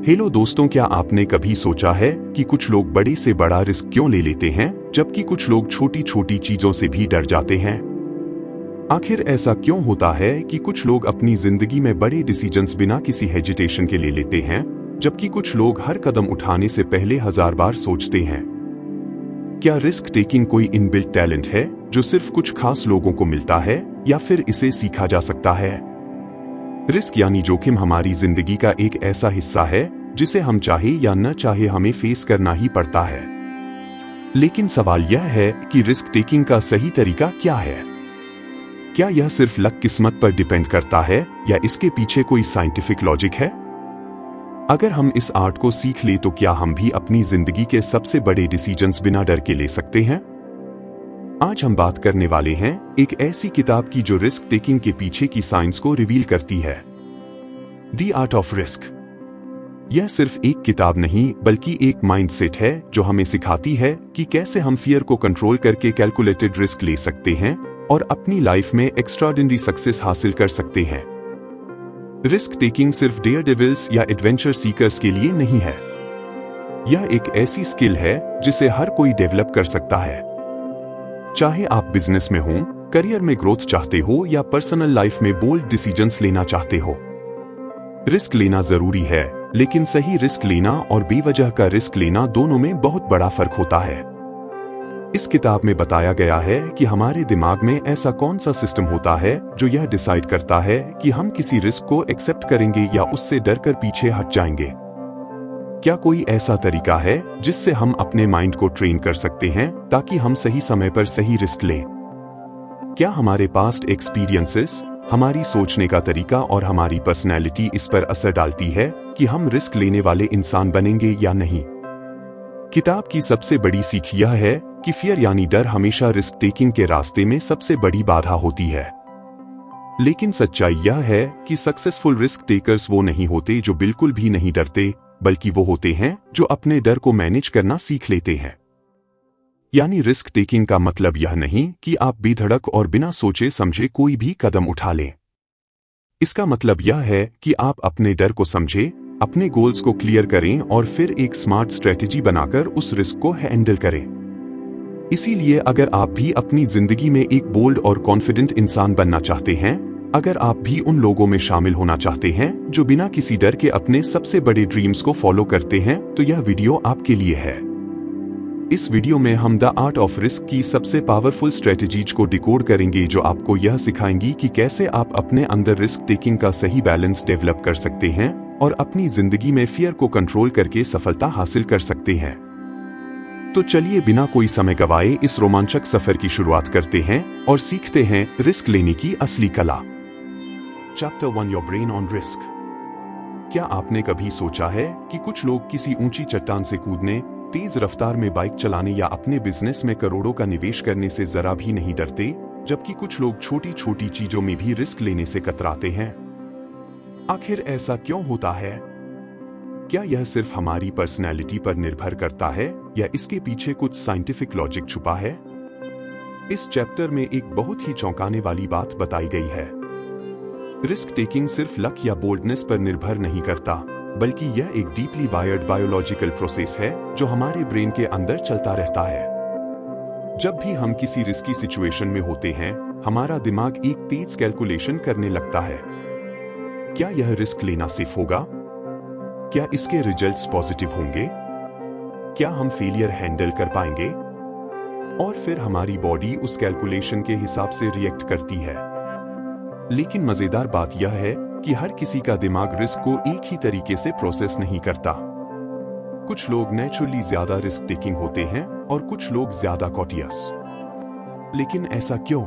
Hello दोस्तों, क्या आपने कभी सोचा है कि कुछ लोग बड़े से बड़ा रिस्क क्यों ले लेते हैं जबकि कुछ लोग छोटी छोटी चीजों से भी डर जाते हैं। आखिर ऐसा क्यों होता है कि कुछ लोग अपनी जिंदगी में बड़े डिसीजंस बिना किसी हेजिटेशन के ले लेते हैं जबकि कुछ लोग हर कदम उठाने से पहले 1000 बार सोचते हैं। क्या रिस्क टेकिंग कोई इनबिल्ट टैलेंट है जो सिर्फ कुछ खास लोगों को मिलता है या फिर इसे सीखा जा सकता है? रिस्क यानी जोखिम हमारी जिंदगी का एक ऐसा हिस्सा है जिसे हम चाहे या न चाहे हमें फेस करना ही पड़ता है। लेकिन सवाल यह है कि रिस्क टेकिंग का सही तरीका क्या है? क्या यह सिर्फ लक किस्मत पर डिपेंड करता है या इसके पीछे कोई साइंटिफिक लॉजिक है? अगर हम इस आर्ट को सीख ले तो क्या हम भी अपनी जिंदगी के सबसे बड़े डिसीजंस बिना डर के ले सकते हैं? आज हम बात करने वाले हैं एक ऐसी किताब की जो रिस्क टेकिंग के पीछे की साइंस को रिवील करती है। The art of risk. यह सिर्फ एक किताब नहीं बल्कि एक माइंडसेट है जो हमें सिखाती है कि कैसे हम फियर को कंट्रोल करके कैलकुलेटेड रिस्क ले सकते हैं और अपनी लाइफ में एक्स्ट्राऑर्डिनरी सक्सेस हासिल कर सकते हैं। रिस्क टेकिंग सिर्फ डेयर डेविल्स या एडवेंचर सीकर्स के लिए नहीं है। यह एक ऐसी स्किल है जिसे हर कोई डेवलप कर सकता है। चाहे आप बिजनेस में हो, करियर में ग्रोथ चाहते हो या पर्सनल लाइफ में बोल्ड डिसीजंस लेना चाहते हो, रिस्क लेना जरूरी है। लेकिन सही रिस्क लेना और बेवजह का रिस्क लेना दोनों में बहुत बड़ा फर्क होता है। इस किताब में बताया गया है कि हमारे दिमाग में ऐसा कौन सा सिस्टम होता है जो यह डिसाइड करता है कि हम किसी रिस्क को एक्सेप्ट करेंगे या उससे डरकर पीछे हट जाएंगे। क्या कोई ऐसा तरीका है जिससे हम अपने माइंड को ट्रेन कर सकते हैं ताकि हम सही समय पर सही रिस्क लें? क्या हमारे पास्ट एक्सपीरियंसेस, हमारी सोचने का तरीका और हमारी पर्सनैलिटी इस पर असर डालती है कि हम रिस्क लेने वाले इंसान बनेंगे या नहीं? किताब की सबसे बड़ी सीख यह है कि फियर यानी डर हमेशा रिस्क टेकिंग के रास्ते में सबसे बड़ी बाधा होती है। लेकिन सच्चाई यह है कि सक्सेसफुल रिस्क टेकर्स वो नहीं होते जो बिल्कुल भी नहीं डरते, बल्कि वो होते हैं जो अपने डर को मैनेज करना सीख लेते हैं। यानी रिस्क टेकिंग का मतलब यह नहीं कि आप बेधड़क और बिना सोचे समझे कोई भी कदम उठा लें। इसका मतलब यह है कि आप अपने डर को समझें, अपने गोल्स को क्लियर करें और फिर एक स्मार्ट स्ट्रेटेजी बनाकर उस रिस्क को हैंडल करें। इसीलिए अगर आप भी अपनी जिंदगी में एक बोल्ड और कॉन्फिडेंट इंसान बनना चाहते हैं, अगर आप भी उन लोगों में शामिल होना चाहते हैं जो बिना किसी डर के अपने सबसे बड़े ड्रीम्स को फॉलो करते हैं, तो यह वीडियो आपके लिए है। इस वीडियो में हम द आर्ट ऑफ रिस्क की सबसे पावरफुल स्ट्रेटेजीज को डिकोड करेंगे जो आपको यह सिखाएंगी कि कैसे आप अपने अंदर रिस्क टेकिंग का सही बैलेंस डेवलप कर सकते हैं और अपनी जिंदगी में फियर को कंट्रोल करके सफलता हासिल कर सकते हैं। तो चलिए बिना कोई समय गवाए इस रोमांचक सफर की शुरुआत करते हैं और सीखते हैं रिस्क लेने की असली कला। Chapter 1, your brain on risk. क्या आपने कभी सोचा है कि कुछ लोग किसी ऊंची चट्टान से कूदने, तेज रफ्तार में बाइक चलाने या अपने बिजनेस में करोड़ों का निवेश करने से जरा भी नहीं डरते, जबकि कुछ लोग छोटी छोटी चीजों में भी रिस्क लेने से कतराते हैं? आखिर ऐसा क्यों होता है? क्या यह सिर्फ हमारी पर्सनैलिटी पर निर्भर करता है या इसके पीछे कुछ साइंटिफिक लॉजिक छुपा है? इस चैप्टर में एक बहुत ही चौंकाने वाली बात बताई गई है। रिस्क टेकिंग सिर्फ लक या बोल्डनेस पर निर्भर नहीं करता, बल्कि यह एक डीपली वायर्ड बायोलॉजिकल प्रोसेस है जो हमारे ब्रेन के अंदर चलता रहता है। जब भी हम किसी रिस्की सिचुएशन में होते हैं, हमारा दिमाग एक तेज कैलकुलेशन करने लगता है। क्या यह रिस्क लेना सेफ होगा? क्या इसके रिजल्ट्स पॉजिटिव होंगे? क्या हम फेलियर हैंडल कर पाएंगे? और फिर हमारी बॉडी उस कैलकुलेशन के हिसाब से रिएक्ट करती है। लेकिन मजेदार बात यह है कि हर किसी का दिमाग रिस्क को एक ही तरीके से प्रोसेस नहीं करता। कुछ लोग नेचुरली ज्यादा रिस्क टेकिंग होते हैं और कुछ लोग ज्यादा कॉटियस। लेकिन ऐसा क्यों?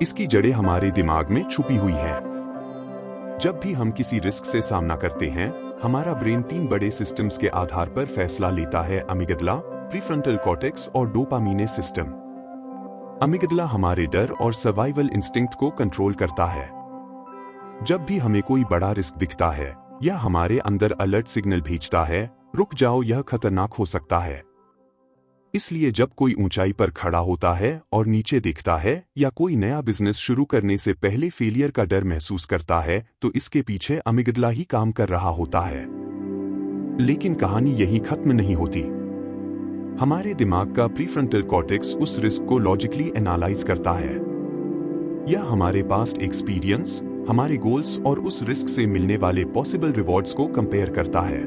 इसकी जड़ें हमारे दिमाग में छुपी हुई हैं। जब भी हम किसी रिस्क से सामना करते हैं, हमारा ब्रेन 3 बड़े सिस्टम्स के आधार पर फैसला लेता है: अमिगडला, प्रीफ्रंटल कॉर्टेक्स और डोपामिन सिस्टम। अमिगडला हमारे डर और सर्वाइवल इंस्टिंक्ट को कंट्रोल करता है। जब भी हमें कोई बड़ा रिस्क दिखता है, यह हमारे अंदर अलर्ट सिग्नल भेजता है, रुक जाओ, यह खतरनाक हो सकता है। इसलिए जब कोई ऊंचाई पर खड़ा होता है और नीचे देखता है या कोई नया बिजनेस शुरू करने से पहले फेलियर का डर महसूस करता है, तो इसके पीछे अमिगडला ही काम कर रहा होता है। लेकिन कहानी यहीं खत्म नहीं होती। हमारे दिमाग का प्रीफ्रंटल कॉर्टेक्स उस रिस्क को लॉजिकली एनालाइज करता है। यह हमारे पास्ट एक्सपीरियंस, हमारे गोल्स और उस रिस्क से मिलने वाले पॉसिबल रिवॉर्ड्स को कंपेयर करता है।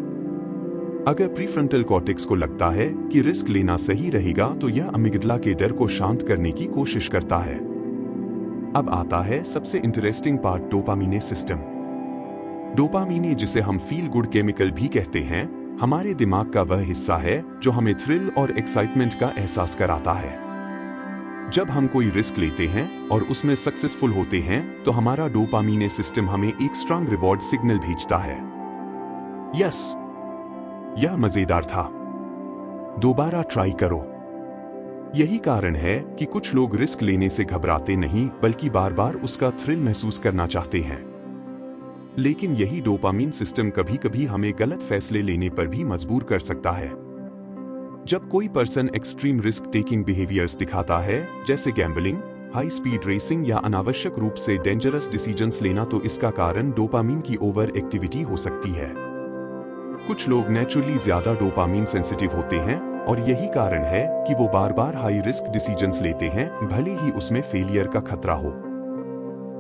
अगर प्रीफ्रंटल कॉर्टेक्स को लगता है कि रिस्क लेना सही रहेगा तो यह अमिगडाला के डर को शांत करने की कोशिश करता है। अब आता है सबसे interesting part, dopamine system. Dopamine, जिसे हम फील गुड केमिकल भी कहते हैं, हमारे दिमाग का वह हिस्सा है जो हमें थ्रिल और एक्साइटमेंट का एहसास कराता है। जब हम कोई रिस्क लेते हैं और उसमें सक्सेसफुल होते हैं तो हमारा डोपामिन सिस्टम हमें एक स्ट्रांग रिवॉर्ड सिग्नल भेजता है। यस, यह मजेदार था, दोबारा ट्राई करो। यही कारण है कि कुछ लोग रिस्क लेने से घबराते नहीं बल्कि बार बार उसका थ्रिल महसूस करना चाहते हैं। लेकिन यही डोपामिन सिस्टम कभी कभी हमें गलत फैसले लेने पर भी मजबूर कर सकता है। जब कोई person extreme risk taking behaviours दिखाता है, जैसे गैम्बलिंग, हाई स्पीड रेसिंग या अनावश्यक रूप से डेंजरस डिसीजंस लेना, तो इसका कारण डोपामिन की ओवर एक्टिविटी हो सकती है। कुछ लोग नेचुरली ज्यादा डोपामिन सेंसिटिव होते हैं और यही कारण है कि वो बार बार हाई रिस्क डिसीजंस लेते हैं, भले ही उसमें फेलियर का खतरा हो।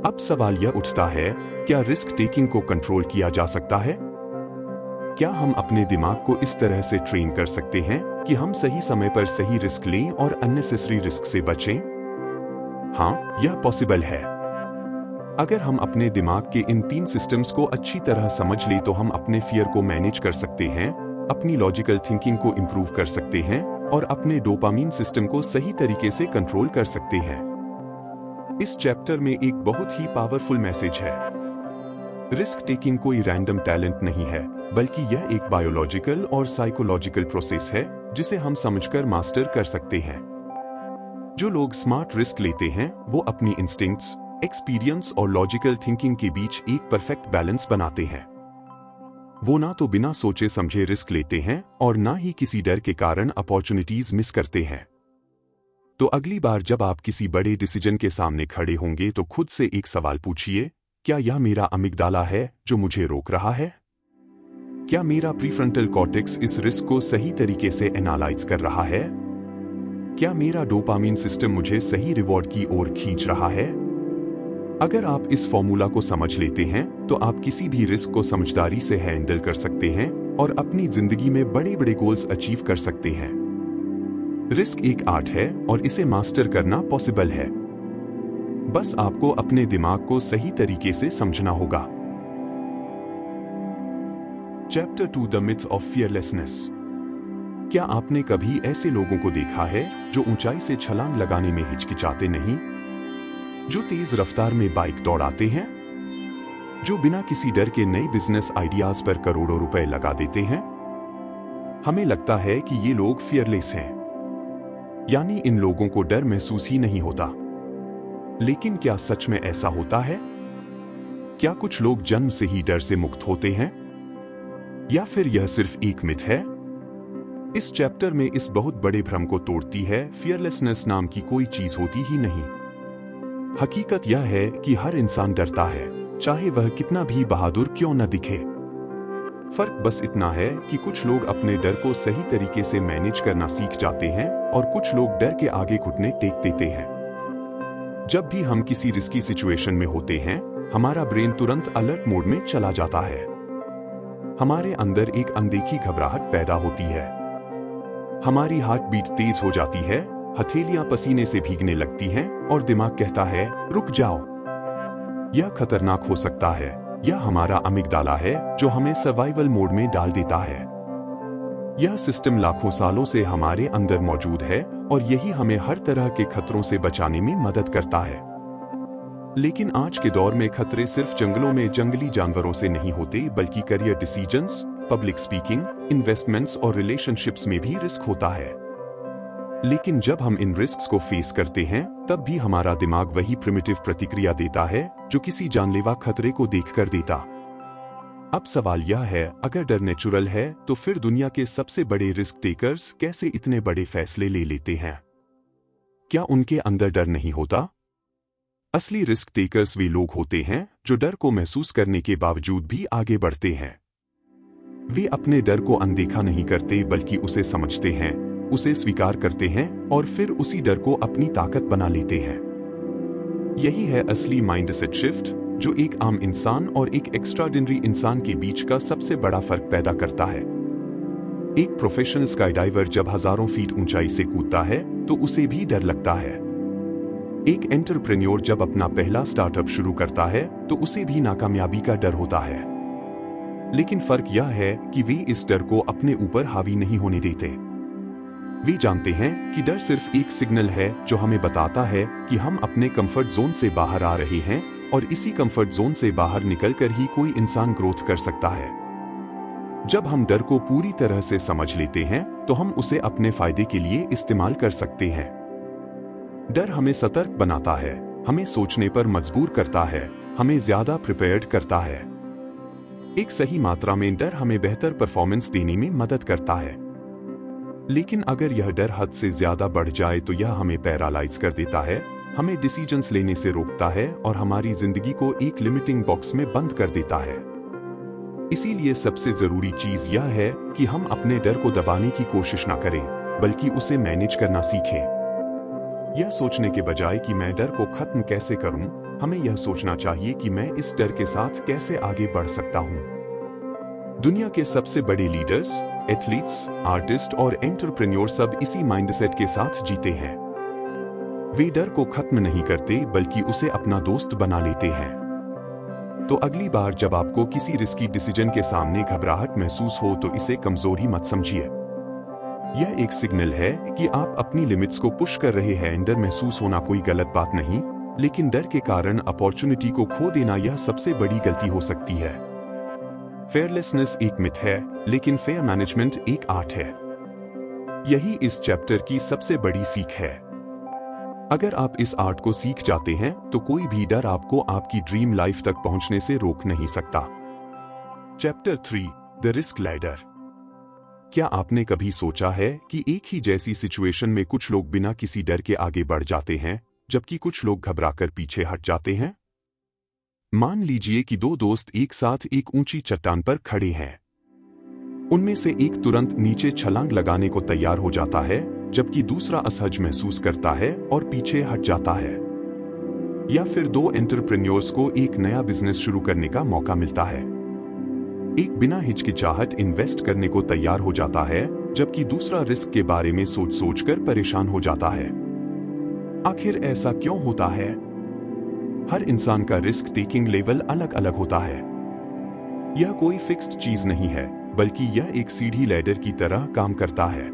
अब सवाल यह उठता है, क्या रिस्क टेकिंग को कंट्रोल किया जा सकता है? क्या हम अपने दिमाग को इस तरह से ट्रेन कर सकते हैं कि हम सही समय पर सही रिस्क लें और अननेसेसरी रिस्क से बचें? हाँ, यह पॉसिबल है। अगर हम अपने दिमाग के इन 3 सिस्टम्स को अच्छी तरह समझ लें तो हम अपने फियर को मैनेज कर सकते हैं, अपनी लॉजिकल थिंकिंग को इंप्रूव कर सकते हैं और अपने डोपामिन सिस्टम को सही तरीके से कंट्रोल कर सकते हैं। इस चैप्टर में एक बहुत ही पावरफुल मैसेज है। रिस्क टेकिंग कोई रैंडम टैलेंट नहीं है, बल्कि यह एक बायोलॉजिकल और साइकोलॉजिकल प्रोसेस है जिसे हम समझकर मास्टर कर सकते हैं। जो लोग स्मार्ट रिस्क लेते हैं वो अपनी इंस्टिंक्ट्स, एक्सपीरियंस और लॉजिकल थिंकिंग के बीच एक परफेक्ट बैलेंस बनाते हैं। वो ना तो बिना सोचे समझे रिस्क लेते हैं और ना ही किसी डर के कारण अपॉर्चुनिटीज मिस करते हैं। तो अगली बार जब आप किसी बड़े डिसीजन के सामने खड़े होंगे तो खुद से एक सवाल पूछिए, क्या यह मेरा अमिगडाला है जो मुझे रोक रहा है? क्या मेरा प्रीफ्रंटल कॉर्टेक्स इस रिस्क को सही तरीके से एनालाइज कर रहा है? क्या मेरा डोपामिन सिस्टम मुझे सही रिवॉर्ड की ओर खींच रहा है? अगर आप इस फॉर्मूला को समझ लेते हैं तो आप किसी भी रिस्क को समझदारी से हैंडल कर सकते हैं और अपनी जिंदगी में बड़े बड़े गोल्स अचीव कर सकते हैं। रिस्क एक आर्ट है और इसे मास्टर करना पॉसिबल है। बस आपको अपने दिमाग को सही तरीके से समझना होगा। Chapter 2, the myth of fearlessness. क्या आपने कभी ऐसे लोगों को देखा है जो ऊंचाई से छलांग लगाने में हिचकिचाते नहीं, जो तेज रफ्तार में बाइक दौड़ाते हैं, जो बिना किसी डर के नए बिजनेस आइडियाज पर करोड़ों रुपए लगा देते हैं? हमें लगता है कि ये लोग फियरलेस हैं, यानी इन लोगों को डर महसूस ही नहीं होता। लेकिन क्या सच में ऐसा होता है? क्या कुछ लोग जन्म से ही डर से मुक्त होते हैं, या फिर यह सिर्फ एक मिथ है? इस चैप्टर में इस बहुत बड़े भ्रम को तोड़ती है, फियरलेसनेस नाम की कोई चीज होती ही नहीं। हकीकत यह है कि हर इंसान डरता है, चाहे वह कितना भी बहादुर क्यों न दिखे। फर्क बस इतना है कि कुछ लोग अपने डर को सही तरीके से मैनेज करना सीख जाते हैं और कुछ लोग डर के आगे घुटने टेक देते हैं। जब भी हम किसी रिस्की सिचुएशन में होते हैं, हमारा ब्रेन तुरंत अलर्ट मोड में चला जाता है। हमारे अंदर एक अनदेखी घबराहट पैदा होती है, हमारी हार्ट बीट तेज हो जाती है, हथेलियां पसीने से भीगने लगती हैं और दिमाग कहता है, रुक जाओ, यह खतरनाक हो सकता है। यह हमारा अमिगडाला है जो हमें सर्वाइवल मोड में डाल देता है। यह सिस्टम लाखों सालों से हमारे अंदर मौजूद है और यही हमें हर तरह के खतरों से बचाने में मदद करता है। लेकिन आज के दौर में खतरे सिर्फ जंगलों में जंगली जानवरों से नहीं होते, बल्कि career decisions, public speaking, investments और रिलेशनशिप्स में भी रिस्क होता है। लेकिन जब हम इन रिस्क्स को फेस करते हैं, तब भी हमारा दिमाग वही प्रिमिटिव प्रतिक्रिया देता है जो किसी जानलेवा खतरे को देखकर देता। अब सवाल यह है, अगर डर नेचुरल है तो फिर दुनिया के सबसे बड़े रिस्क टेकर्स कैसे इतने बड़े फैसले ले लेते हैं? क्या उनके अंदर डर नहीं होता? असली रिस्क टेकर्स वे लोग होते हैं जो डर को महसूस करने के बावजूद भी आगे बढ़ते हैं। वे अपने डर को अनदेखा नहीं करते बल्कि उसे समझते हैं, उसे स्वीकार करते हैं और फिर उसी डर को अपनी ताकत बना लेते हैं। यही है असली माइंडसेट शिफ्ट जो एक आम इंसान और एक एक्स्ट्राऑर्डिनरी इंसान के बीच का सबसे बड़ा फर्क पैदा करता है। एक प्रोफेशनल स्काईडाइवर जब हजारों फीट ऊंचाई से कूदता है तो उसे भी डर लगता है। एक एंटरप्रेन्योर जब अपना पहला स्टार्टअप शुरू करता है तो उसे भी नाकामयाबी का डर होता है। लेकिन फर्क यह है कि वे इस डर को अपने ऊपर हावी नहीं होने देते। वे जानते हैं कि डर सिर्फ एक सिग्नल है जो हमें बताता है कि हम अपने कंफर्ट जोन से बाहर आ रहे हैं और इसी कंफर्ट जोन से बाहर निकलकर ही कोई इंसान ग्रोथ कर सकता है। जब हम डर को पूरी तरह से समझ लेते हैं तो हम उसे अपने फायदे के लिए इस्तेमाल कर सकते हैं। डर हमें सतर्क बनाता है, हमें सोचने पर मजबूर करता है, हमें ज्यादा प्रिपेयर्ड करता है। एक सही मात्रा में डर हमें बेहतर परफॉर्मेंस देने में मदद करता है। लेकिन अगर यह डर हद से ज्यादा बढ़ जाए तो यह हमें पैरालाइज कर देता है, हमें डिसीजंस लेने से रोकता है और हमारी जिंदगी को एक लिमिटिंग बॉक्स में बंद कर देता है। इसीलिए सबसे जरूरी चीज यह है कि हम अपने डर को दबाने की कोशिश ना करें, बल्कि उसे मैनेज करना सीखें। यह सोचने के बजाय कि मैं डर को खत्म कैसे करूं, हमें यह सोचना चाहिए कि मैं इस डर के साथ कैसे आगे बढ़ सकता हूं। दुनिया के सबसे बड़े लीडर्स, एथलीट्स, आर्टिस्ट और एंटरप्रेन्योर सब इसी माइंडसेट के साथ जीते हैं। वे डर को खत्म नहीं करते बल्कि उसे अपना दोस्त बना लेते हैं। तो अगली बार जब आपको किसी रिस्की डिसीजन के सामने घबराहट महसूस हो तो इसे कमजोरी मत समझिए। यह एक सिग्नल है कि आप अपनी लिमिट्स को पुश कर रहे हैं। डर महसूस होना कोई गलत बात नहीं, लेकिन डर के कारण अपॉर्चुनिटी को खो देना यह सबसे बड़ी गलती हो सकती है। फेयरलेसनेस एक मिथ है, लेकिन फेयर मैनेजमेंट एक आर्ट है। यही इस चैप्टर की सबसे बड़ी सीख है। अगर आप इस आर्ट को सीख जाते हैं तो कोई भी डर आपको आपकी ड्रीम लाइफ तक पहुंचने से रोक नहीं सकता। Chapter 3 the risk ladder. क्या आपने कभी सोचा है कि एक ही जैसी सिचुएशन में कुछ लोग बिना किसी डर के आगे बढ़ जाते हैं जबकि कुछ लोग घबराकर पीछे हट जाते हैं? मान लीजिए कि दो दोस्त एक साथ एक ऊंची चट्टान पर खड़े हैं। उनमें से एक तुरंत नीचे छलांग लगाने को तैयार हो जाता है जबकि दूसरा असहज महसूस करता है और पीछे हट जाता है। या फिर दो एंटरप्रेन्योर्स को एक नया बिजनेस शुरू करने का मौका मिलता है। एक बिना हिचकिचाहट इन्वेस्ट करने को तैयार हो जाता है जबकि दूसरा रिस्क के बारे में सोच सोचकर परेशान हो जाता है। आखिर ऐसा क्यों होता है? हर इंसान का रिस्क टेकिंग लेवल अलग अलग होता है। यह कोई फिक्स्ड चीज नहीं है, बल्कि यह एक सीढ़ी लैडर की तरह काम करता है।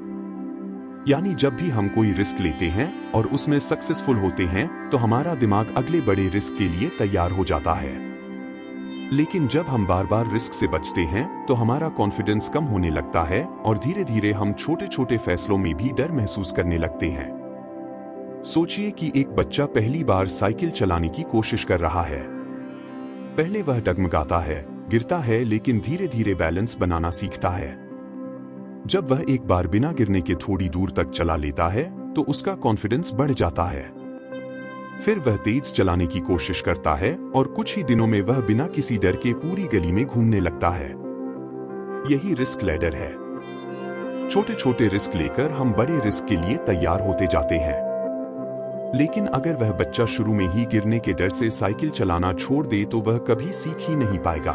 यानी जब भी हम कोई रिस्क लेते हैं और उसमें सक्सेसफुल होते हैं तो हमारा दिमाग अगले बड़े रिस्क के लिए तैयार हो जाता है। लेकिन जब हम बार बार रिस्क से बचते हैं तो हमारा कॉन्फिडेंस कम होने लगता है और धीरे धीरे हम छोटे छोटे फैसलों में भी डर महसूस करने लगते हैं। सोचिए कि एक बच्चा पहली बार साइकिल चलाने की कोशिश कर रहा है। पहले वह डगमगाता है, गिरता है, लेकिन धीरे धीरे बैलेंस बनाना सीखता है। जब वह एक बार बिना गिरने के थोड़ी दूर तक चला लेता है तो उसका कॉन्फिडेंस बढ़ जाता है। फिर वह तेज चलाने की कोशिश करता है और कुछ ही दिनों में वह बिना किसी डर के पूरी गली में घूमने लगता है। यही रिस्क लैडर है। छोटे छोटे रिस्क लेकर हम बड़े रिस्क के लिए तैयार होते जाते हैं। लेकिन अगर वह बच्चा शुरू में ही गिरने के डर से साइकिल चलाना छोड़ दे तो वह कभी सीख ही नहीं पाएगा।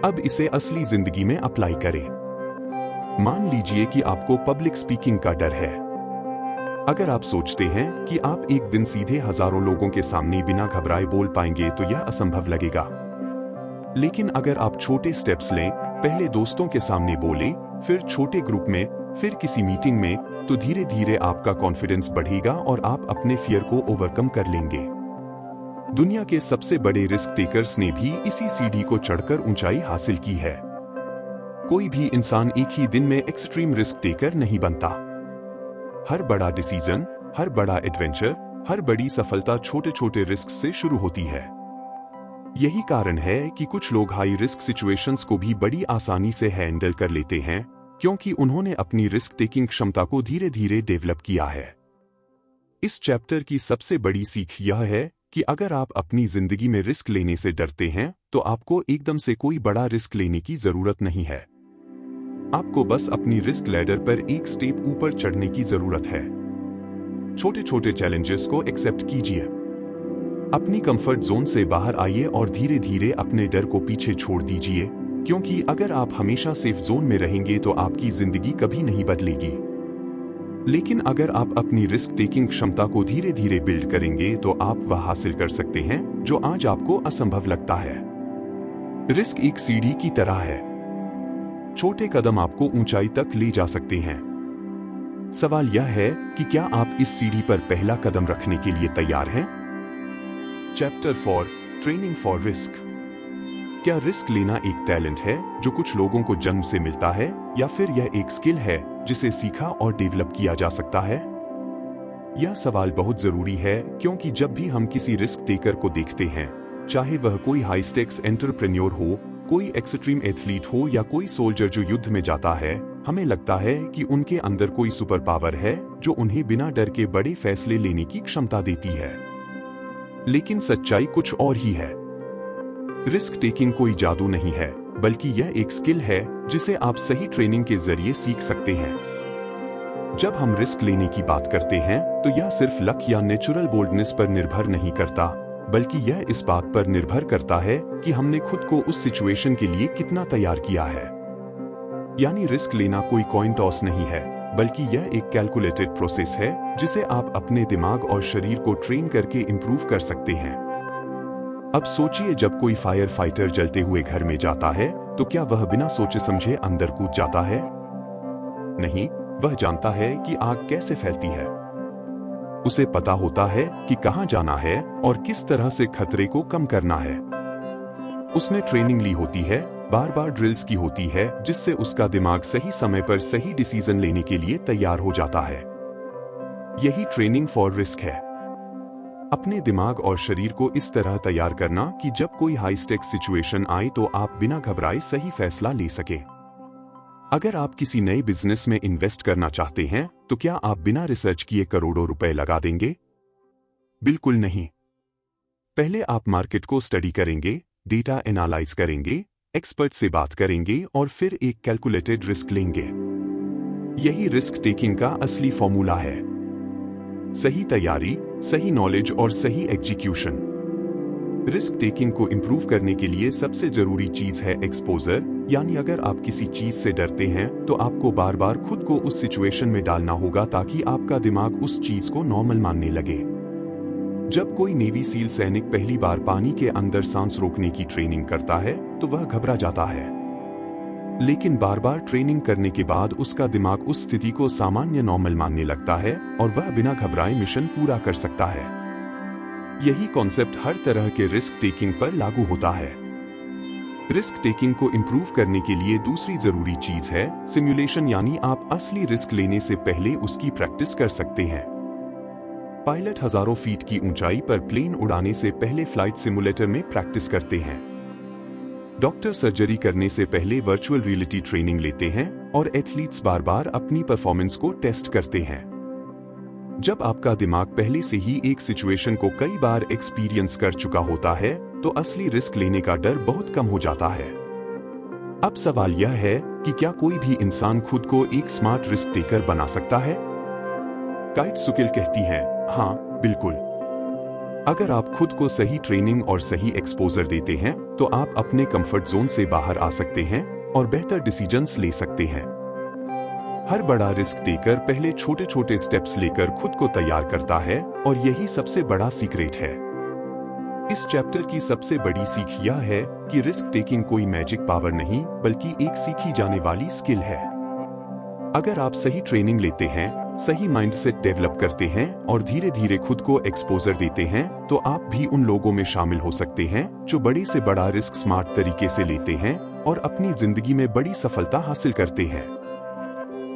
अब इसे असली जिंदगी में अप्लाई करें। मान लीजिए कि आपको पब्लिक स्पीकिंग का डर है। अगर आप सोचते हैं कि आप एक दिन सीधे हजारों लोगों के सामने बिना घबराए बोल पाएंगे तो यह असंभव लगेगा। लेकिन अगर आप छोटे स्टेप्स लें, पहले दोस्तों के सामने बोलें, फिर छोटे ग्रुप में, फिर किसी मीटिंग में, तो धीरे धीरे आपका कॉन्फिडेंस बढ़ेगा और आप अपने फियर को ओवरकम कर लेंगे। दुनिया के सबसे बड़े रिस्क टेकर्स ने भी इसी सीढ़ी को चढ़कर ऊंचाई हासिल की है। कोई भी इंसान एक ही दिन में एक्सट्रीम रिस्क टेकर नहीं बनता। हर बड़ा डिसीजन, हर बड़ा एडवेंचर, हर बड़ी सफलता छोटे छोटे रिस्क से शुरू होती है। यही कारण है कि कुछ लोग हाई रिस्क सिचुएशंस को भी बड़ी आसानी से हैंडल कर लेते हैं, क्योंकि उन्होंने अपनी रिस्क टेकिंग क्षमता को धीरे धीरे डेवलप किया है। इस चैप्टर की सबसे बड़ी सीख यह है कि अगर आप अपनी जिंदगी में रिस्क लेने से डरते हैं तो आपको एकदम से कोई बड़ा रिस्क लेने की जरूरत नहीं है। आपको बस अपनी रिस्क लैडर पर एक स्टेप ऊपर चढ़ने की जरूरत है। छोटे छोटे चैलेंजेस को एक्सेप्ट कीजिए, अपनी कंफर्ट जोन से बाहर आइए और धीरे धीरे अपने डर को पीछे छोड़ दीजिए, क्योंकि अगर आप हमेशा सेफ जोन में रहेंगे तो आपकी जिंदगी कभी नहीं बदलेगी। लेकिन अगर आप अपनी रिस्क टेकिंग क्षमता को धीरे धीरे बिल्ड करेंगे तो आप वह हासिल कर सकते हैं जो आज आपको असंभव लगता है। रिस्क एक सीढ़ी की तरह है, छोटे कदम आपको ऊंचाई तक ले जा सकते हैं। सवाल यह है कि क्या आप इस सीढ़ी पर पहला कदम रखने के लिए तैयार हैं? Chapter 4 training for risk. क्या रिस्क लेना एक टैलेंट है जो कुछ लोगों को जन्म से मिलता है, या फिर यह एक स्किल है जिसे सीखा और डेवलप किया जा सकता है? यह सवाल बहुत जरूरी है क्योंकि जब भी हम किसी रिस्क टेकर को देखते हैं, चाहे वह कोई हाई स्टेक्स एंटरप्रेन्योर हो, कोई एक्सट्रीम एथलीट हो या कोई सोल्जर जो युद्ध में जाता है, हमें लगता है कि उनके अंदर कोई सुपर पावर है जो उन्हें बिना डर के बड़े फैसले लेने की क्षमता देती है। लेकिन सच्चाई कुछ और ही है। रिस्क टेकिंग कोई जादू नहीं है, बल्कि यह एक स्किल है जिसे आप सही ट्रेनिंग के जरिए सीख सकते हैं। जब हम रिस्क लेने की बात करते हैं तो यह सिर्फ लक या नेचुरल बोल्डनेस पर निर्भर नहीं करता, बल्कि यह इस बात पर निर्भर करता है कि हमने खुद को उस सिचुएशन के लिए कितना तैयार किया है। यानी रिस्क लेना कोई कॉइन टॉस नहीं है, बल्कि यह एक कैलकुलेटेड प्रोसेस है जिसे आप अपने दिमाग और शरीर को ट्रेन करके इंप्रूव कर सकते हैं। अब सोचिए, जब कोई फायर फाइटर जलते हुए घर में जाता है तो क्या वह बिना सोचे समझे अंदर कूद जाता है? नहीं, वह जानता है कि आग कैसे फैलती है। उसे पता होता है कि कहां जाना है और किस तरह से खतरे को कम करना है। उसने ट्रेनिंग ली होती है, बार बार ड्रिल्स की होती है, जिससे उसका दिमाग सही समय पर सही डिसीजन लेने के लिए तैयार हो जाता है। यही ट्रेनिंग फॉर रिस्क है। अपने दिमाग और शरीर को इस तरह तैयार करना कि जब कोई हाई स्टेक्स सिचुएशन आए तो आप बिना घबराए सही फैसला ले सके। अगर आप किसी नए बिजनेस में इन्वेस्ट करना चाहते हैं तो क्या आप बिना रिसर्च किए करोड़ों रुपए लगा देंगे? बिल्कुल नहीं। पहले आप मार्केट को स्टडी करेंगे, डेटा एनालाइज करेंगे, एक्सपर्ट से बात करेंगे और फिर एक कैलकुलेटेड रिस्क लेंगे। यही रिस्क टेकिंग का असली फॉर्मूला है। सही तैयारी, सही नॉलेज और सही एग्जीक्यूशन। रिस्क टेकिंग को इंप्रूव करने के लिए सबसे जरूरी चीज है एक्सपोजर, यानी अगर आप किसी चीज से डरते हैं तो आपको बार बार खुद को उस सिचुएशन में डालना होगा ताकि आपका दिमाग उस चीज को नॉर्मल मानने लगे। जब कोई नेवी सील सैनिक पहली बार पानी के अंदर सांस रोकने की ट्रेनिंग करता है तो वह घबरा जाता है, लेकिन बार बार ट्रेनिंग करने के बाद उसका दिमाग उस स्थिति को सामान्य नॉर्मल मानने लगता है और वह बिना घबराए मिशन पूरा कर सकता है। यही कॉन्सेप्ट हर तरह के रिस्क टेकिंग पर लागू होता है। रिस्क टेकिंग को इंप्रूव करने के लिए दूसरी जरूरी चीज है सिमुलेशन, यानी आप असली रिस्क लेने से पहले उसकी प्रैक्टिस कर सकते हैं। पायलट हजारों फीट की ऊंचाई पर प्लेन उड़ाने से पहले फ्लाइट सिमुलेटर में प्रैक्टिस करते हैं। डॉक्टर सर्जरी करने से पहले वर्चुअल रियलिटी ट्रेनिंग लेते हैं और एथलीट्स बार बार अपनी परफॉर्मेंस को टेस्ट करते हैं। जब आपका दिमाग पहले से ही एक सिचुएशन को कई बार एक्सपीरियंस कर चुका होता है तो असली रिस्क लेने का डर बहुत कम हो जाता है। अब सवाल यह है कि क्या कोई भी इंसान खुद को एक स्मार्ट रिस्क टेकर बना सकता है? काइट सुकिल कहती हैं, हाँ, बिल्कुल। अगर आप खुद को सही ट्रेनिंग और सही एक्सपोजर देते हैं तो आप अपने कंफर्ट जोन से बाहर आ सकते हैं और बेहतर डिसीजंस ले सकते हैं। हर बड़ा रिस्क टेकर पहले छोटे छोटे स्टेप्स लेकर खुद को तैयार करता है और यही सबसे बड़ा सीक्रेट है। इस चैप्टर की सबसे बड़ी सीख यह है कि रिस्क टेकिंग कोई मैजिक पावर नहीं बल्कि एक सीखी जाने वाली स्किल है। अगर आप सही ट्रेनिंग लेते हैं, सही माइंडसेट डेवलप करते हैं और धीरे धीरे खुद को एक्सपोजर देते हैं तो आप भी उन लोगों में शामिल हो सकते हैं जो बड़े से बड़ा रिस्क स्मार्ट तरीके से लेते हैं और अपनी जिंदगी में बड़ी सफलता हासिल करते हैं।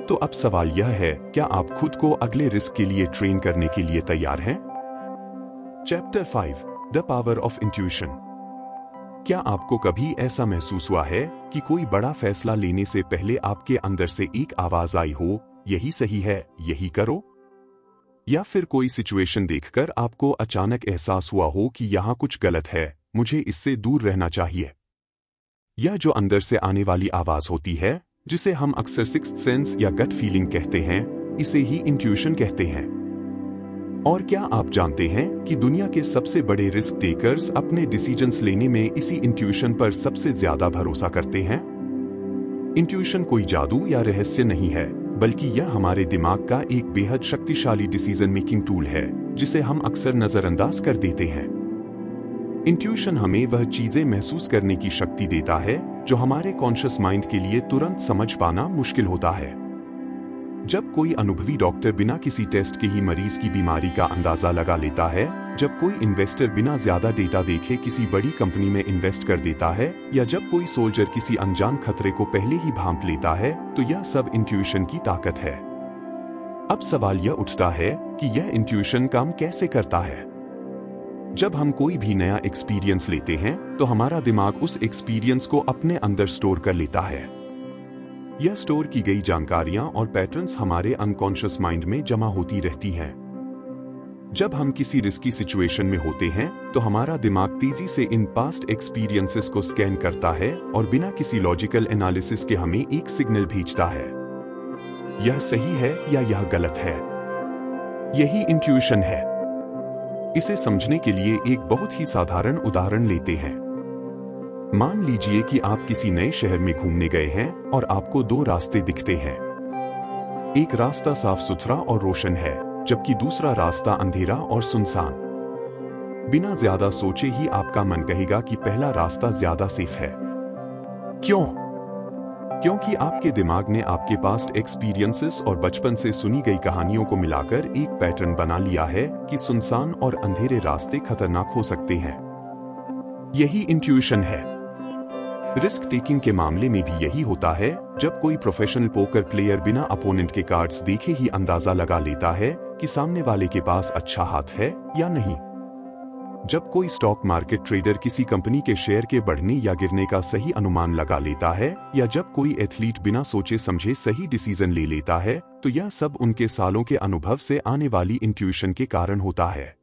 तो अब सवाल यह है, क्या आप खुद को अगले रिस्क के लिए ट्रेन करने के लिए तैयार हैं? Chapter 5 the power of intuition. क्या आपको कभी ऐसा महसूस हुआ है कि कोई बड़ा फैसला लेने से पहले आपके अंदर से एक आवाज आई हो, यही सही है, यही करो? या फिर कोई सिचुएशन देखकर आपको अचानक एहसास हुआ हो कि यहां कुछ गलत है, मुझे इससे दूर रहना चाहिए? यह जो अंदर से आने वाली आवाज होती है, जिसे हम अक्सर सिक्स्थ सेंस या गट फीलिंग कहते हैं, इसे ही इंट्यूशन कहते हैं। और क्या आप जानते हैं कि दुनिया के सबसे बड़े रिस्क टेकर्स अपने डिसीजंस लेने में इसी इंट्यूशन पर सबसे ज्यादा भरोसा करते हैं? इंट्यूशन कोई जादू या रहस्य नहीं है, बल्कि यह हमारे दिमाग का एक बेहद शक्तिशाली डिसीजन मेकिंग टूल है, जिसे हम अक्सर नजरअंदाज कर देते हैं। इंट्यूशन हमें वह चीजें महसूस करने की शक्ति देता है जो हमारे कॉन्शियस माइंड के लिए तुरंत समझ पाना मुश्किल होता है। जब कोई अनुभवी डॉक्टर बिना किसी टेस्ट के ही मरीज की बीमारी का अंदाजा लगा लेता है, जब कोई इन्वेस्टर बिना ज्यादा डेटा देखे किसी बड़ी कंपनी में इन्वेस्ट कर देता है, या जब कोई सोल्जर किसी अनजान खतरे को पहले ही भांप लेता है, तो यह सब इंट्यूशन की ताकत है। अब सवाल यह उठता है कि यह इंट्यूशन काम कैसे करता है। जब हम कोई भी नया एक्सपीरियंस लेते हैं, तो हमारा दिमाग उस एक्सपीरियंस को अपने अंदर स्टोर कर लेता है। यह स्टोर की गई जानकारियां और पैटर्न्स हमारे अनकॉन्शियस माइंड में जमा होती रहती हैं। जब हम किसी रिस्की सिचुएशन में होते हैं, तो हमारा दिमाग तेजी से इन पास्ट एक्सपीरियंसेस को स्कैन करता है और बिना किसी लॉजिकल एनालिसिस के हमें एक सिग्नल भेजता है। यह सही है या यह गलत है। यही इंट्यूशन है। इसे समझने के लिए एक बहुत ही साधारण उदाहरण लेते हैं। मान लीजिए कि आप किसी नए शहर में घूमने गए हैं और आपको दो रास्ते दिखते हैं। एक रास्ता साफ सुथरा और रोशन है, जबकि दूसरा रास्ता अंधेरा और सुनसान। बिना ज्यादा सोचे ही आपका मन कहेगा कि पहला रास्ता ज्यादा सेफ है। क्यों? क्योंकि आपके दिमाग ने आपके पास्ट एक्सपीरियंसेस और बचपन से सुनी गई कहानियों को मिलाकर एक पैटर्न बना लिया है कि सुनसान और अंधेरे रास्ते खतरनाक हो सकते हैं। यही इंट्यूशन है। रिस्क टेकिंग के मामले में भी यही होता है, जब कोई प्रोफेशनल पोकर प्लेयर बिना अपोनेंट के कार्ड्स देखे ही अंदाजा लगा लेता है कि सामने वाले के पास अच्छा हाथ है या नहीं। जब कोई स्टॉक मार्केट ट्रेडर किसी कंपनी के शेयर के बढ़ने या गिरने का सही अनुमान लगा लेता है, या जब कोई एथलीट बिना सोचे समझे सही डिसीजन ले लेता है, तो यह सब उनके सालों के अनुभव से आने वाली इंट्यूशन के कारण होता है।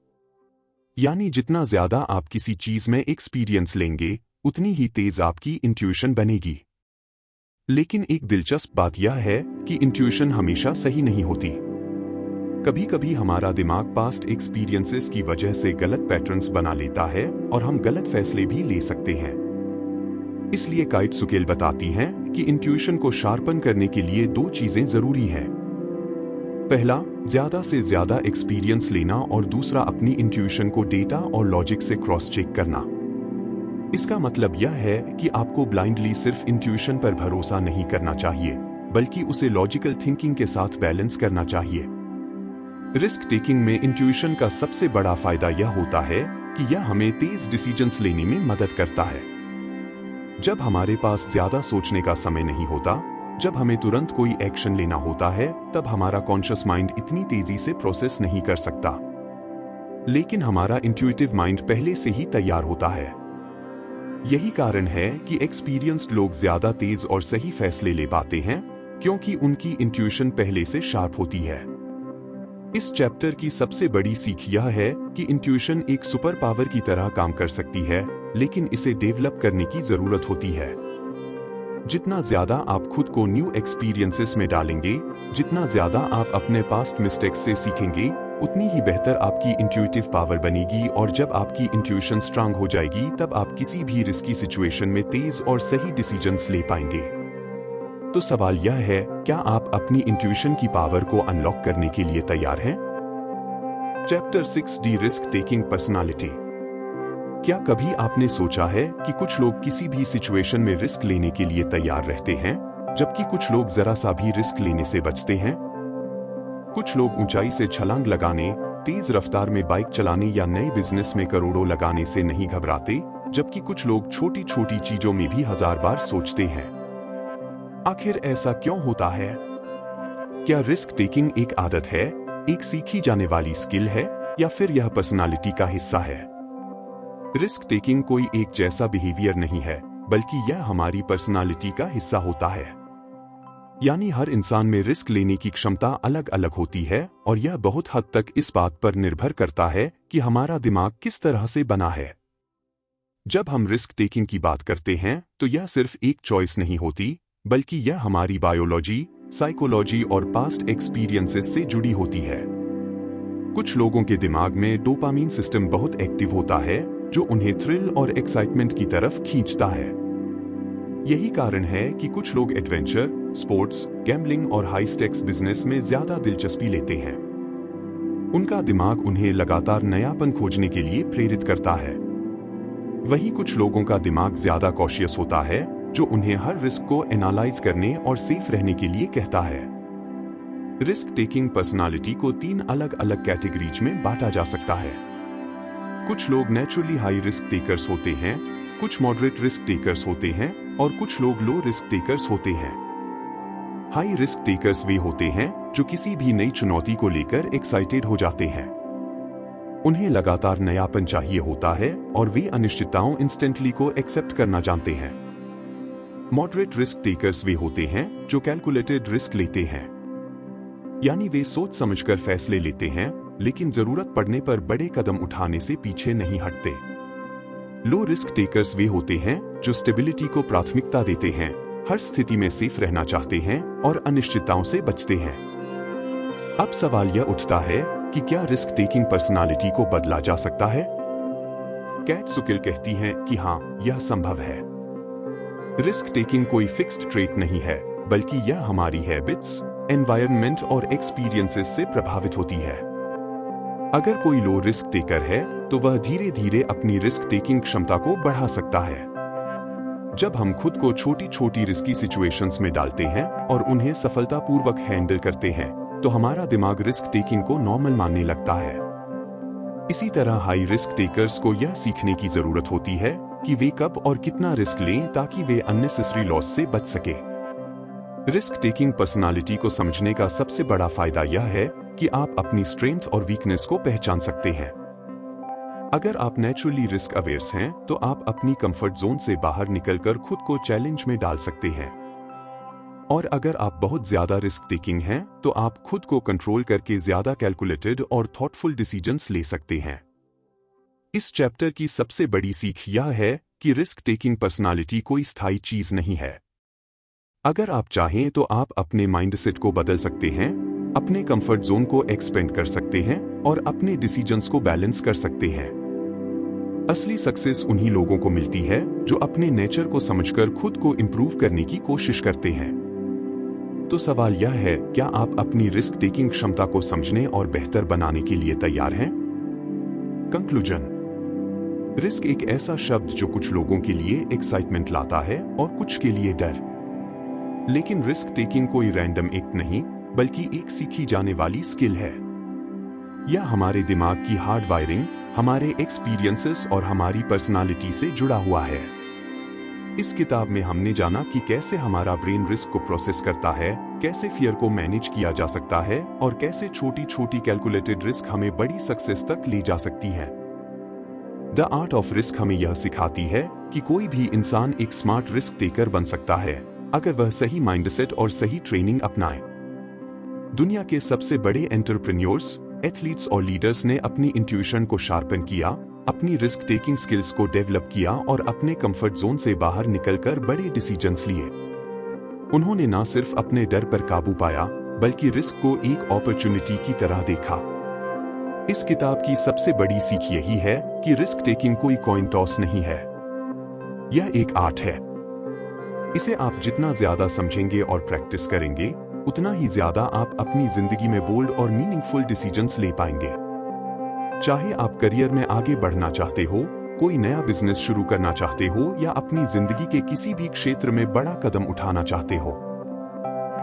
यानी जितना ज्यादा आप किसी चीज में एक्सपीरियंस लेंगे, उतनी ही तेज आपकी इंट्यूशन बनेगी। लेकिन एक दिलचस्प बात यह है कि इंट्यूशन हमेशा सही नहीं होती। कभी कभी हमारा दिमाग पास्ट एक्सपीरियंसेस की वजह से गलत पैटर्न्स बना लेता है और हम गलत फैसले भी ले सकते हैं। इसलिए काइट्सुकेल बताती हैं कि इंट्यूशन को शार्पन करने के लिए दो चीजें जरूरी हैं। पहला, ज्यादा से ज्यादा एक्सपीरियंस लेना, और दूसरा, अपनी इंट्यूशन को डेटा और लॉजिक से क्रॉस चेक करना। इसका मतलब यह है कि आपको ब्लाइंडली सिर्फ इंट्यूशन पर भरोसा नहीं करना चाहिए, बल्कि उसे लॉजिकल थिंकिंग के साथ बैलेंस करना चाहिए। रिस्क टेकिंग में इंट्यूशन का सबसे बड़ा फायदा यह होता है कि यह हमें तेज डिसीजंस लेने में मदद करता है। जब हमारे पास ज्यादा सोचने का समय नहीं होता, जब हमें तुरंत कोई एक्शन लेना होता है, तब हमारा कॉन्शियस माइंड इतनी तेजी से प्रोसेस नहीं कर सकता। लेकिन हमारा इंट्यूटिव माइंड पहले से ही तैयार होता है। यही कारण है कि एक्सपीरियंस्ड लोग ज्यादा तेज और सही फैसले ले पाते हैं, क्योंकि उनकी इंट्यूशन पहले से शार्प होती है। इस चैप्टर की सबसे बड़ी सीख यह है कि इंट्यूशन एक सुपर पावर की तरह काम कर सकती है, लेकिन इसे डेवलप करने की जरूरत होती है। जितना ज्यादा आप खुद को न्यू एक्सपीरियंसेस में डालेंगे, जितना ज्यादा आप अपने पास्ट मिस्टेक्स से सीखेंगे, उतनी ही बेहतर आपकी इंट्यूटिव पावर बनेगी। और जब आपकी इंट्यूशन स्ट्रांग हो जाएगी, तब आप किसी भी रिस्की सिचुएशन में तेज और सही डिसीजंस ले पाएंगे। तो सवाल यह है, क्या आप अपनी इंट्यूशन की पावर को अनलॉक करने के लिए तैयार हैं? Chapter 6 D risk taking personality. क्या कभी आपने सोचा है कि कुछ लोग किसी भी सिचुएशन में रिस्क लेने के लिए तैयार रहते हैं, जबकि कुछ लोग जरा सा भी रिस्क लेने से बचते हैं? कुछ लोग ऊंचाई से छलांग लगाने, तेज रफ्तार में बाइक चलाने या नए बिजनेस में करोड़ों लगाने से नहीं घबराते, जबकि कुछ लोग छोटी छोटी चीजों में भी 1000 बार सोचते हैं। आखिर ऐसा क्यों होता है? क्या रिस्क टेकिंग एक आदत है, एक सीखी जाने वाली स्किल है, या फिर यह पर्सनालिटी का हिस्सा है? रिस्क टेकिंग कोई एक जैसा बिहेवियर नहीं है, बल्कि यह हमारी पर्सनालिटी का हिस्सा होता है। यानी हर इंसान में रिस्क लेने की क्षमता अलग अलग होती है, और यह बहुत हद तक इस बात पर निर्भर करता है कि हमारा दिमाग किस तरह से बना है। जब हम रिस्क टेकिंग की बात करते हैं, तो यह सिर्फ एक चॉइस नहीं होती, बल्कि यह हमारी बायोलॉजी, साइकोलॉजी और पास्ट एक्सपीरियंसेस से जुड़ी होती है। कुछ लोगों के दिमाग में डोपामीन सिस्टम बहुत एक्टिव होता है, जो उन्हें थ्रिल और एक्साइटमेंट की तरफ खींचता है। यही कारण है कि कुछ लोग एडवेंचर, स्पोर्ट्स, गैम्बलिंग और हाई स्टेक्स बिजनेस में ज्यादा दिलचस्पी लेते हैं। उनका दिमाग उन्हें लगातार नयापन खोजने के लिए प्रेरित करता है। वहीं कुछ लोगों का दिमाग ज्यादा कॉशियस होता है, जो उन्हें हर रिस्क को एनालाइज करने और सेफ रहने के लिए कहता है। रिस्क टेकिंग पर्सनालिटी को 3 अलग अलग कैटेगरीज में बांटा जा सकता है। कुछ लोग नेचुरली हाई रिस्क टेकर्स होते हैं, कुछ मॉडरेट रिस्क टेकर्स होते हैं और कुछ लोग लो रिस्क टेकर्स होते हैं। हाई रिस्क टेकर्स वे होते हैं जो किसी भी नई चुनौती को लेकर एक्साइटेड हो जाते हैं। उन्हें लगातार नयापन चाहिए होता है और वे अनिश्चितताओं इंस्टेंटली को एक्सेप्ट करना जानते हैं। मॉडरेट रिस्क टेकर्स वे होते हैं जो कैलकुलेटेड रिस्क लेते हैं, यानी वे सोच समझकर फैसले लेते हैं, लेकिन जरूरत पड़ने पर बड़े कदम उठाने से पीछे नहीं हटते। लो रिस्क टेकर्स वे होते हैं जो स्टेबिलिटी को प्राथमिकता देते हैं, हर स्थिति में सेफ रहना चाहते हैं और अनिश्चितताओं से बचते हैं। अब सवाल यह उठता है कि क्या रिस्क टेकिंग पर्सनालिटी को बदला जा सकता है? कैट सुकिल कहती हैं कि हाँ, यह संभव है। रिस्क टेकिंग कोई फिक्स्ड ट्रेट नहीं है, बल्कि यह हमारी हैबिट्स, एनवायरनमेंट और एक्सपीरियंसेस से प्रभावित होती है। अगर कोई लो रिस्क टेकर है, तो वह धीरे धीरे अपनी रिस्क टेकिंग क्षमता को बढ़ा सकता है। जब हम खुद को छोटी छोटी रिस्की सिचुएशंस में डालते हैं और उन्हें सफलतापूर्वक हैंडल करते हैं, तो हमारा दिमाग रिस्क टेकिंग को नॉर्मल मानने लगता है। इसी तरह हाई रिस्क टेकर्स को यह सीखने की जरूरत होती है कि वे कब और कितना रिस्क लें ताकि वे अननेसेसरी लॉस से बच सके। रिस्क टेकिंग पर्सनालिटी को समझने का सबसे बड़ा फायदा यह है कि आप अपनी स्ट्रेंथ और वीकनेस को पहचान सकते हैं। अगर आप नेचुरली रिस्क अवेयर्स हैं, तो आप अपनी कंफर्ट जोन से बाहर निकलकर खुद को चैलेंज में डाल सकते हैं। और अगर आप बहुत ज्यादा रिस्क टेकिंग हैं, तो आप खुद को कंट्रोल करके ज्यादा कैलकुलेटेड और थॉटफुल डिसीजंस ले सकते हैं। इस चैप्टर की सबसे बड़ी सीख यह है कि रिस्क टेकिंग पर्सनालिटी कोई स्थायी चीज नहीं है। अगर आप चाहें तो आप अपने माइंडसेट को बदल सकते हैं, अपने कंफर्ट जोन को एक्सपेंड कर सकते हैं और अपने डिसीजंस को बैलेंस कर सकते हैं। असली सक्सेस उन्हीं लोगों को मिलती है जो अपने नेचर को समझकर खुद को इंप्रूव करने की कोशिश करते हैं। तो सवाल यह है, क्या आप अपनी रिस्क टेकिंग क्षमता को समझने और बेहतर बनाने के लिए तैयार हैं? कंक्लूजन: रिस्क एक ऐसा शब्द जो कुछ लोगों के लिए एक्साइटमेंट लाता है और कुछ के लिए डर। लेकिन रिस्क टेकिंग कोई रैंडम एक्ट नहीं, बल्कि एक सीखी जाने वाली स्किल है। यह हमारे दिमाग की हार्ड वायरिंग, हमारे एक्सपीरियंसेस और हमारी पर्सनालिटी से जुड़ा हुआ है। इस किताब में हमने जाना कि कैसे हमारा ब्रेन रिस्क को प्रोसेस करता है, कैसे फियर को मैनेज किया जा सकता है और कैसे छोटी छोटी कैलकुलेटेड रिस्क हमें बड़ी सक्सेस तक ले जा सकती है। द आर्ट ऑफ रिस्क हमें यह सिखाती है कि कोई भी इंसान एक स्मार्ट रिस्क टेकर बन सकता है, अगर वह सही माइंडसेट और सही ट्रेनिंग अपनाए। दुनिया के सबसे बड़े एंटरप्रेन्योर्स, एथलीट्स और लीडर्स ने अपनी इंट्यूशन को शार्पन किया, अपनी रिस्क टेकिंग स्किल्स को डेवलप किया और अपने कंफर्ट जोन से बाहर निकलकर बड़े डिसीजंस लिए। उन्होंने न सिर्फ अपने डर पर काबू पाया, बल्कि रिस्क को एक अपॉर्चुनिटी की तरह देखा। इस किताब की सबसे बड़ी सीख यही है कि रिस्क टेकिंग कोई कॉइन टॉस नहीं है, यह एक आर्ट है। इसे आप जितना ज्यादा समझेंगे और प्रैक्टिस करेंगे, उतना ही ज्यादा आप अपनी जिंदगी में बोल्ड और मीनिंगफुल डिसीजंस ले पाएंगे। चाहे आप करियर में आगे बढ़ना चाहते हो, कोई नया बिजनेस शुरू करना चाहते हो या अपनी जिंदगी के किसी भी क्षेत्र में बड़ा कदम उठाना चाहते हो,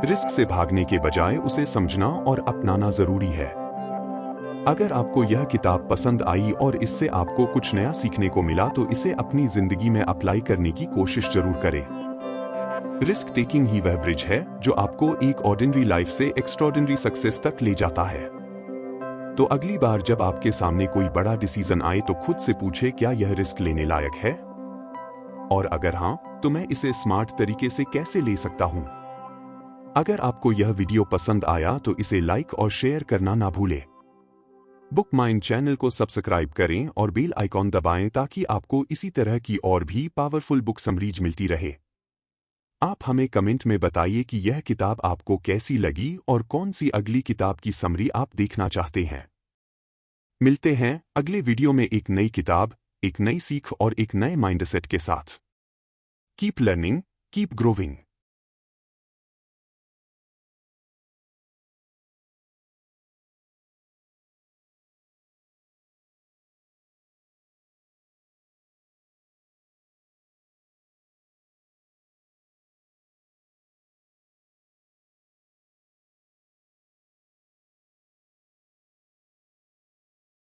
रिस्क से भागने के बजाय उसे समझना और अपनाना जरूरी है। अगर आपको यह किताब पसंद आई और इससे आपको कुछ नया सीखने को मिला, तो इसे अपनी जिंदगी में अप्लाई करने की कोशिश जरूर करें। रिस्क टेकिंग ही वह ब्रिज है जो आपको एक ऑर्डिनरी लाइफ से एक्स्ट्राऑर्डिनरी सक्सेस तक ले जाता है। तो अगली बार जब आपके सामने कोई बड़ा डिसीजन आए, तो खुद से पूछे, क्या यह रिस्क लेने लायक है? और अगर हां, तो मैं इसे स्मार्ट तरीके से कैसे ले सकता हूं? अगर आपको यह वीडियो पसंद आया तो इसे लाइक और शेयर करना ना भूलें। बुक माइंड चैनल को सब्सक्राइब करें और बेल आइकॉन दबाएं ताकि आपको इसी तरह की और भी पावरफुल बुक समरीज मिलती रहे। आप हमें कमेंट में बताइए कि यह किताब आपको कैसी लगी और कौन सी अगली किताब की समरी आप देखना चाहते हैं। मिलते हैं अगले वीडियो में एक नई किताब, एक नई सीख और एक नए माइंडसेट के साथ। Keep learning, keep growing.